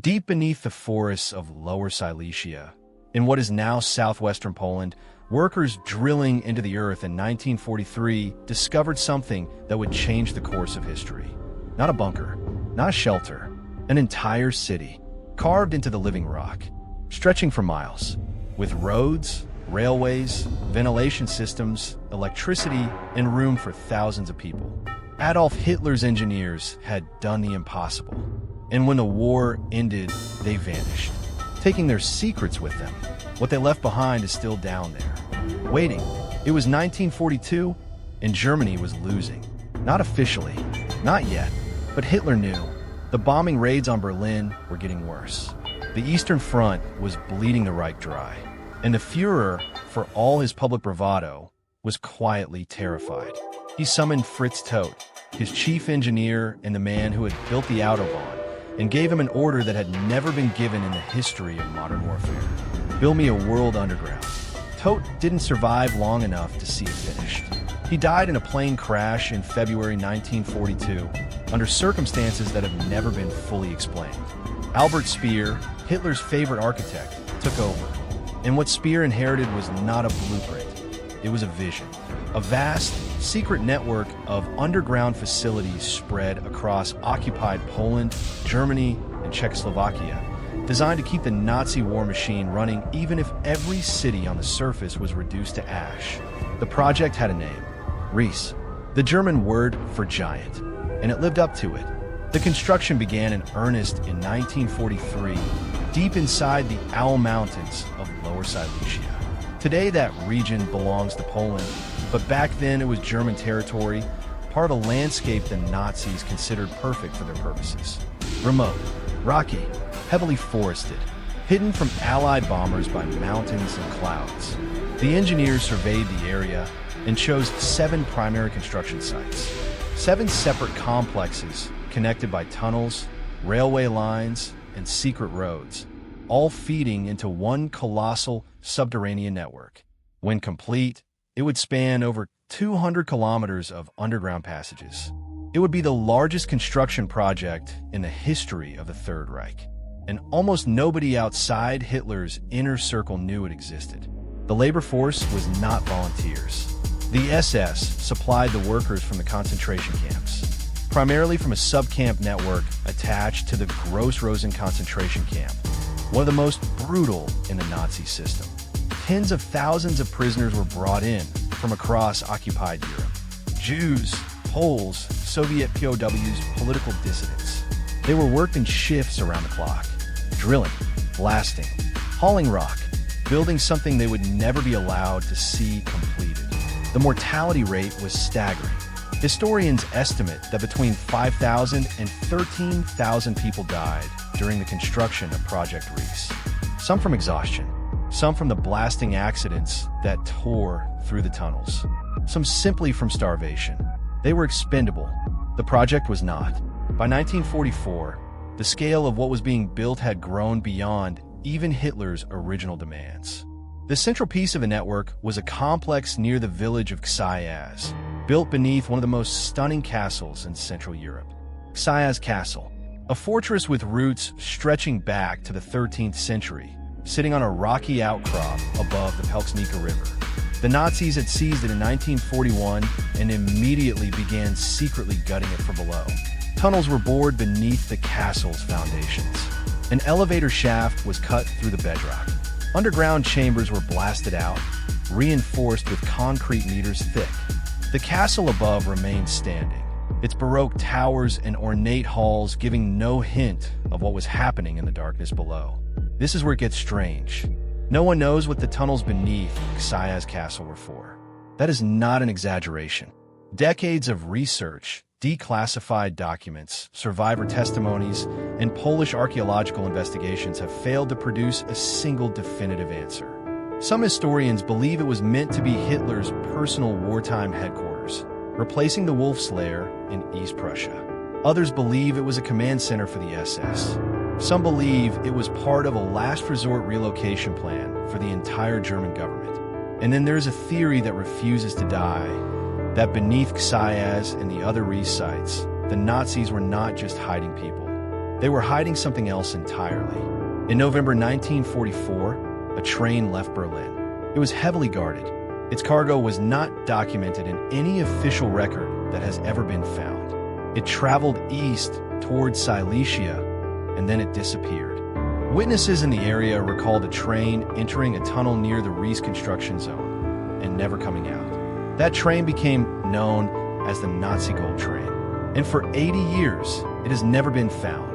Deep beneath the forests of Lower Silesia, in what is now southwestern Poland, workers drilling into the earth in 1943 discovered something that would change the course of history. Not a bunker, not a shelter, an entire city, carved into the living rock, stretching for miles, with roads, railways, ventilation systems, electricity, and room for thousands of people. Adolf Hitler's engineers had done the impossible. And when the war ended, they vanished, taking their secrets with them. What they left behind is still down there, waiting. It was 1942, and Germany was losing. Not officially, not yet, but Hitler knew. The bombing raids on Berlin were getting worse. The Eastern Front was bleeding the Reich dry, and the Führer, for all his public bravado, was quietly terrified. He summoned Fritz Todt, his chief engineer and the man who had built the Autobahn, and gave him an order that had never been given in the history of modern warfare. Build me a world underground. Todt didn't survive long enough to see it finished. He died in a plane crash in February 1942, under circumstances that have never been fully explained. Albert Speer, Hitler's favorite architect, took over. And what Speer inherited was not a blueprint. It was a vision. A vast, secret network of underground facilities spread across occupied Poland, Germany, and Czechoslovakia, designed to keep the Nazi war machine running even if every city on the surface was reduced to ash. The project had a name, Riese, the German word for giant, and it lived up to it. The construction began in earnest in 1943, deep inside the Owl Mountains of Lower Silesia. Today that region belongs to Poland, but back then it was German territory, part of a landscape the Nazis considered perfect for their purposes. Remote, rocky, heavily forested, hidden from Allied bombers by mountains and clouds. The engineers surveyed the area and chose 7 primary construction sites. 7 separate complexes connected by tunnels, railway lines, and secret roads, all feeding into one colossal subterranean network. When complete, it would span over 200 kilometers of underground passages. It would be the largest construction project in the history of the Third Reich, and almost nobody outside Hitler's inner circle knew it existed. The labor force was not volunteers. The SS supplied the workers from the concentration camps, primarily from a sub-camp network attached to the Gross-Rosen concentration camp, one of the most brutal in the Nazi system. Tens of thousands of prisoners were brought in from across occupied Europe. Jews, Poles, Soviet POWs, political dissidents. They were worked in shifts around the clock, drilling, blasting, hauling rock, building something they would never be allowed to see completed. The mortality rate was staggering. Historians estimate that between 5,000 and 13,000 people died during the construction of Project Riese. Some from exhaustion, some from the blasting accidents that tore through the tunnels, some simply from starvation. They were expendable. The project was not. By 1944, the scale of what was being built had grown beyond even Hitler's original demands. The central piece of the network was a complex near the village of Książ, built beneath one of the most stunning castles in Central Europe. Książ Castle, a fortress with roots stretching back to the 13th century, sitting on a rocky outcrop above the Pelksnika River. The Nazis had seized it in 1941 and immediately began secretly gutting it from below. Tunnels were bored beneath the castle's foundations. An elevator shaft was cut through the bedrock. Underground chambers were blasted out, reinforced with concrete meters thick. The castle above remained standing, its Baroque towers and ornate halls giving no hint of what was happening in the darkness below. This is where it gets strange. No one knows what the tunnels beneath Książ Castle were for. That is not an exaggeration. Decades of research, declassified documents, survivor testimonies, and Polish archaeological investigations have failed to produce a single definitive answer. Some historians believe it was meant to be Hitler's personal wartime headquarters, replacing the Wolf's Lair in East Prussia. Others believe it was a command center for the SS. Some believe it was part of a last resort relocation plan for the entire German government. And then there's a theory that refuses to die, that beneath Książ and the other Riese sites, the Nazis were not just hiding people. They were hiding something else entirely. In November 1944, a train left Berlin. It was heavily guarded. Its cargo was not documented in any official record that has ever been found. It traveled east towards Silesia, and then it disappeared. Witnesses in the area recall the train entering a tunnel near the Riese construction zone and never coming out. That train became known as the Nazi Gold Train, and for 80 years, it has never been found.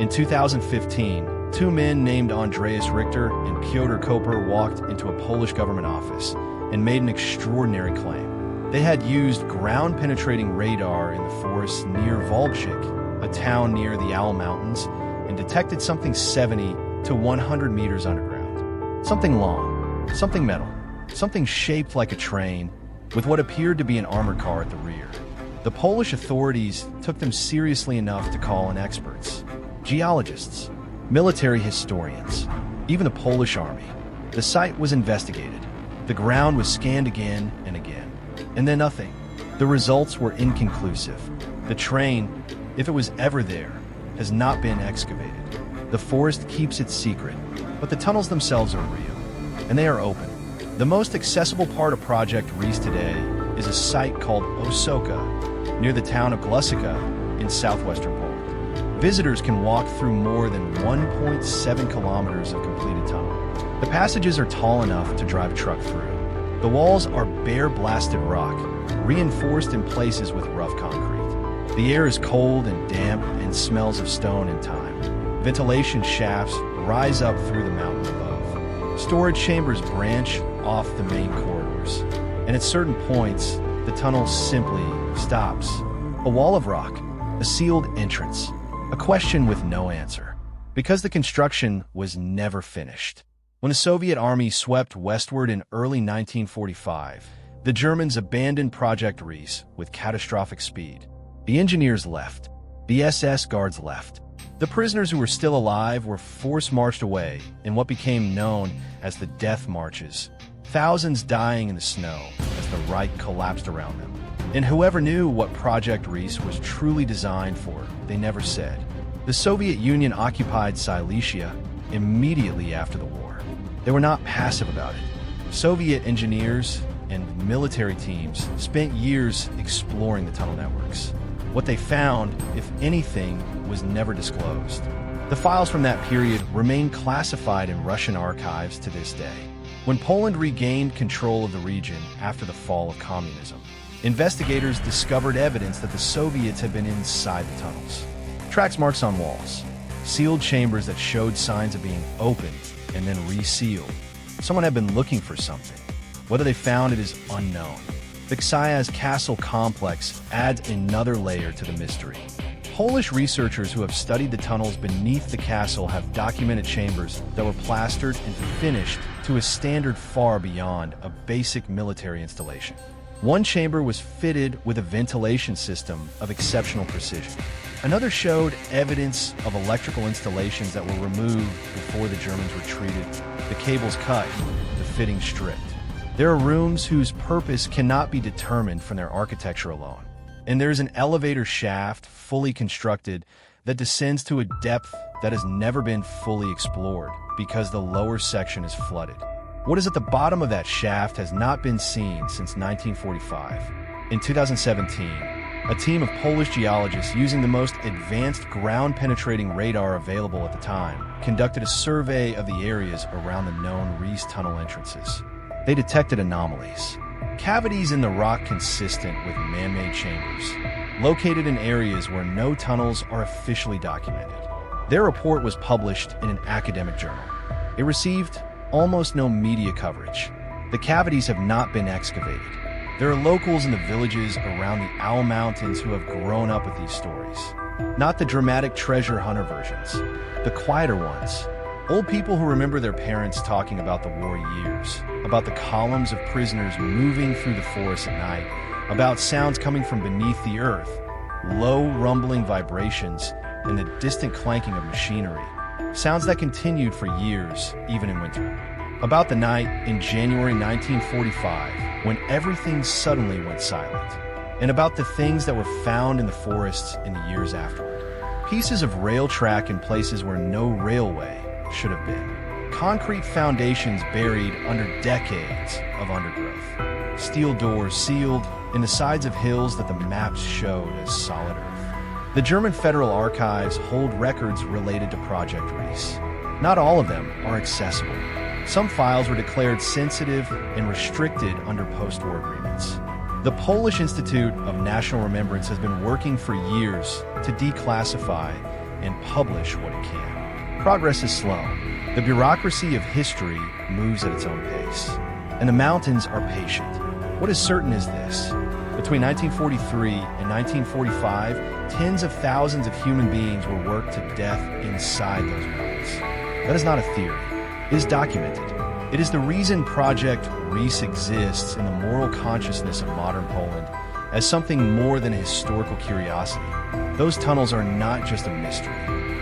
In 2015, two men named Andreas Richter and Piotr Koper walked into a Polish government office and made an extraordinary claim. They had used ground-penetrating radar in the forests near Wałbrzych, a town near the Owl Mountains, and detected something 70 to 100 meters underground. Something long, something metal, something shaped like a train, with what appeared to be an armored car at the rear. The Polish authorities took them seriously enough to call in experts, geologists, military historians, even the Polish army. The site was investigated. The ground was scanned again and again, and then nothing. The results were inconclusive. The train, if it was ever there, has not been excavated. The forest keeps its secret, but the tunnels themselves are real, and they are open. The most accessible part of Project Riese today is a site called Osoka, near the town of Glusica in southwestern Poland. Visitors can walk through more than 1.7 kilometers of completed tunnel. The passages are tall enough to drive a truck through. The walls are bare blasted rock, reinforced in places with rough concrete. The air is cold and damp and smells of stone and time. Ventilation shafts rise up through the mountain above. Storage chambers branch off the main corridors. And at certain points, the tunnel simply stops. A wall of rock, a sealed entrance, a question with no answer, because the construction was never finished. When the Soviet army swept westward in early 1945, the Germans abandoned Project Riese with catastrophic speed. The engineers left. The SS guards left. The prisoners who were still alive were force-marched away in what became known as the Death Marches, thousands dying in the snow as the Reich collapsed around them. And whoever knew what Project Riese was truly designed for, they never said. The Soviet Union occupied Silesia immediately after the war. They were not passive about it. Soviet engineers and military teams spent years exploring the tunnel networks. What they found, if anything, was never disclosed. The files from that period remain classified in Russian archives to this day. When Poland regained control of the region after the fall of communism, investigators discovered evidence that the Soviets had been inside the tunnels. Tracks marks on walls, sealed chambers that showed signs of being opened and then resealed. Someone had been looking for something. Whether they found it is unknown. The Książ Castle complex adds another layer to the mystery. Polish researchers who have studied the tunnels beneath the castle have documented chambers that were plastered and finished to a standard far beyond a basic military installation. One chamber was fitted with a ventilation system of exceptional precision. Another showed evidence of electrical installations that were removed before the Germans retreated, the cables cut, the fittings stripped. There are rooms whose purpose cannot be determined from their architecture alone. And there's an elevator shaft fully constructed that descends to a depth that has never been fully explored because the lower section is flooded. What is at the bottom of that shaft has not been seen since 1945. In 2017, a team of Polish geologists using the most advanced ground-penetrating radar available at the time conducted a survey of the areas around the known Riese tunnel entrances. They detected anomalies, cavities in the rock consistent with man-made chambers, located in areas where no tunnels are officially documented. Their report was published in an academic journal. It received almost no media coverage. The cavities have not been excavated. There are locals in the villages around the Owl Mountains who have grown up with these stories. Not the dramatic treasure hunter versions, the quieter ones. Old people who remember their parents talking about the war years, about the columns of prisoners moving through the forest at night, about sounds coming from beneath the earth, low rumbling vibrations, and the distant clanking of machinery. Sounds that continued for years, even in winter. About the night in January 1945, when everything suddenly went silent. And about the things that were found in the forests in the years afterward. Pieces of rail track in places where no railway should have been. Concrete foundations buried under decades of undergrowth. Steel doors sealed in the sides of hills that the maps showed as solid earth. The German Federal Archives hold records related to Project Riese. Not all of them are accessible. Some files were declared sensitive and restricted under post-war agreements. The Polish Institute of National Remembrance has been working for years to declassify and publish what it can. Progress is slow. The bureaucracy of history moves at its own pace. And the mountains are patient. What is certain is this. Between 1943 and 1945, tens of thousands of human beings were worked to death inside those mountains. That is not a theory. It is documented. It is the reason Project Riese exists in the moral consciousness of modern Poland as something more than a historical curiosity. Those tunnels are not just a mystery.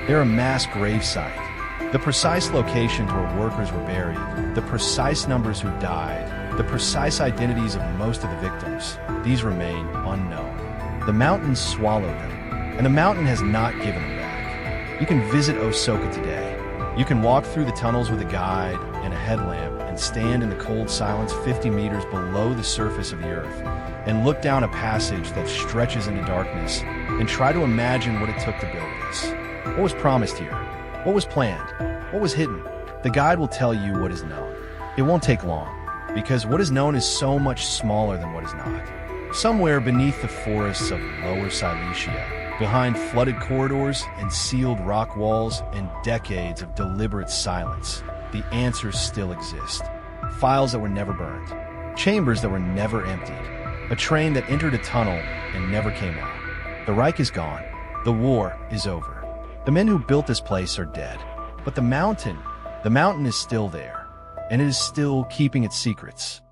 They're a mass gravesite. The precise locations where workers were buried, the precise numbers who died, the precise identities of most of the victims, these remain unknown. The mountains swallowed them, and the mountain has not given them back. You can visit Osoka today. You can walk through the tunnels with a guide and a headlamp and stand in the cold silence 50 meters below the surface of the earth and look down a passage that stretches into darkness and try to imagine what it took to build this. What was promised here? What was planned? What was hidden? The guide will tell you what is known. It won't take long, because what is known is so much smaller than what is not. Somewhere beneath the forests of Lower Silesia, behind flooded corridors and sealed rock walls and decades of deliberate silence, the answers still exist. Files that were never burned. Chambers that were never emptied. A train that entered a tunnel and never came out. The Reich is gone. The war is over. The men who built this place are dead. But the mountain is still there. And it is still keeping its secrets.